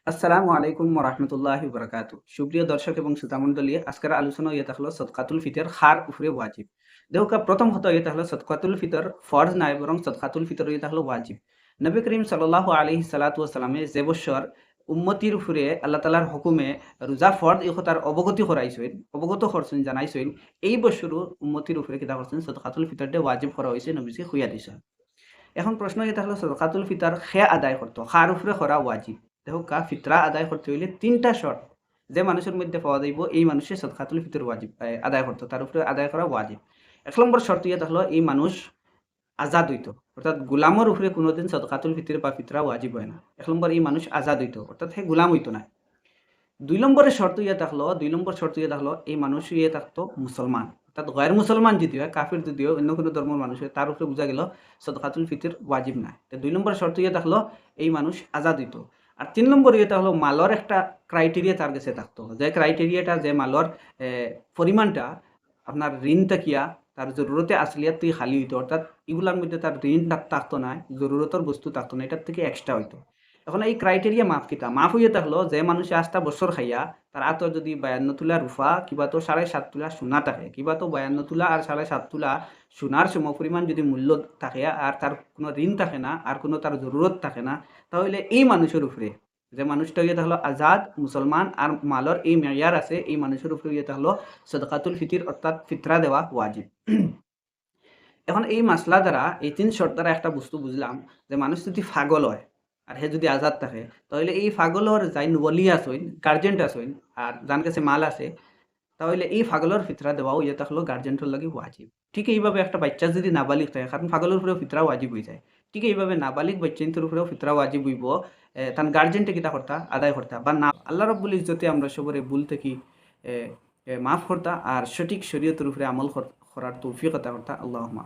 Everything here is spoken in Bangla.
আসসালামু আলাইকুম ওয়া রাহমাতুল্লাহি ওয়া বারাকাতুহু। সুপ্রিয় দর্শক এবং শ্রোতামণ্ডলী, আজকের আলোচনা ইয়ে হলো সদকাতুল ফিতর খার উপরে ওয়াজিব। দেখো প্রথম কথা ইয়ে হলো সদকাতুল ফিতর ফরজ নাই, বরং সদকাতুল ফিতর ইয়ে হলো ওয়াজিব। নবী করিম সাল্লাল্লাহু আলাইহি সাল্লাতু ওয়া সাল্লামে যে বছর উম্মতির উপরে আল্লাহ তাআলার হুকুমে রোজা ফরজ এই কথার অবগতি করাইছেন, অবগত করছেন, জানাইছেন, এই বছরও উম্মতির উপরে কিতা করছেন সদকাতুল ফিতর দে ওয়াজিব করা হইছে, নবীজি খুইয়া দিছেন। এখন প্রশ্ন এটা হলো সদকাতুল ফিতর খে আদায় করতো খার উপরে করা ওয়াজিব। দেখো ফিতরা আদায় করতে হইলে ৩টা শর্ত যে মানুষের মধ্যে পাওয়া যাইব, এই মানুষের সদকাতুল ফিতর ওয়াজিব আদায় করতো, তার উপরে আদায় করা ওয়াজিব। ১ নম্বর শর্ত ইয়ে হলো এই মানুষ আজাদ হইতো, অর্থাৎ গুলামের উপরে কোনোদিন সদকাতুল ফিতর বা ফিতরা ওয়াজিব হয় না। ১ নম্বর এই মানুষ আজাদ হইতো, অর্থাৎ হে গুলাম হইতো না। ২ নম্বর শর্ত ইয়ে থাকলো এই মানুষ ইয়ে থাকতো মুসলমান, অর্থাৎ গैर মুসলমান যদি হয়, কাফির যদিও অন্য কোনো ধর্মের মানুষ হয়, তার উপরে বোঝা গেল সদকাতুল ফিতর ওয়াজিব না। তো ২ নম্বর শর্ত ইয়ে থাকলো এই মানুষ আজাদ হইতো। আর ৩ নম্বর ইয়েটা হলো মালর একটা ক্রাইটেরিয়া তার কাছে থাকতো, যে ক্রাইটেরিয়াটা যে মালর পরিমাণটা আপনার ঋণ থাকিয়া তার জরুরতে আসলিয়াত থেকে খালি হইতো, অর্থাৎ এগুলার মধ্যে তার ঋণ থাকতো না, জরুরতের বস্তু থাকতো না, এটার থেকে এক্সট্রা হইতো। এখন এই ক্রাইটেরিয়া মাফ কিতা মাফ হইয়া থাকলো যে মানুষে ৮টা বছর খাইয়া তার আতো যদি ৫২ তোলা রূপা কিবা তো ৭.৫ তোলা সোনা থাকে, কিবা তো ৫২ তোলা আর ৭.৫ তোলা সোনার সমপরিমাণ যদি মূল্য থাকে, আর তার কোনো ঋণ থাকে না, আর কোনো তার জরুরত থাকে না, তাহলে এই মানুষের উপরে, যে মানুষটা ইয়ে থাকলো আজাদ মুসলমান আর মালর এই মেয়ার আছে, এই মানুষের উপরে ইয়ে থাকলো সদকাতুল ফিতির অর্থাৎ ফিতরা দেওয়া ওয়াজিব। এখন এই মাসলা দ্বারা এই ৩ শর্ত দ্বারা একটা বস্তু বুঝলাম, যে মানুষ যদি পাগল হয় আর হে যদি আজাদ থাকে, তাহলে এই পাগলর যাই ওলি আসইন, গার্জেন্ট আসইন, আর যার কাছে মাল আছে, তাহলে এই পাগলর ফিতরা দেওয়াও ইয়ে থাকলো গার্জেন্টের লাগি ওয়াজিব। ঠিক এইভাবে একটা বাচ্চা যদি নাবালিগ থাকে, কারণ পাগলের উপরেও ফিতরা ওয়াজিব হয়ে যায়, ঠিক এইভাবে নাবালিগ বাচ্চাইন্তর উপরেও ফিতরা ওয়াজিব হইব। তার গার্জেন্টে কিতা করতা আদায় করতা বা না, আল্লাহ রাব্বুল ইজ্জতে আমরা সবরে ভুল থেকে মাফ করতা আর সঠিক শরীয়তের উপরে আমল করার তৌফিক আতা করতা। আল্লাহুম্মা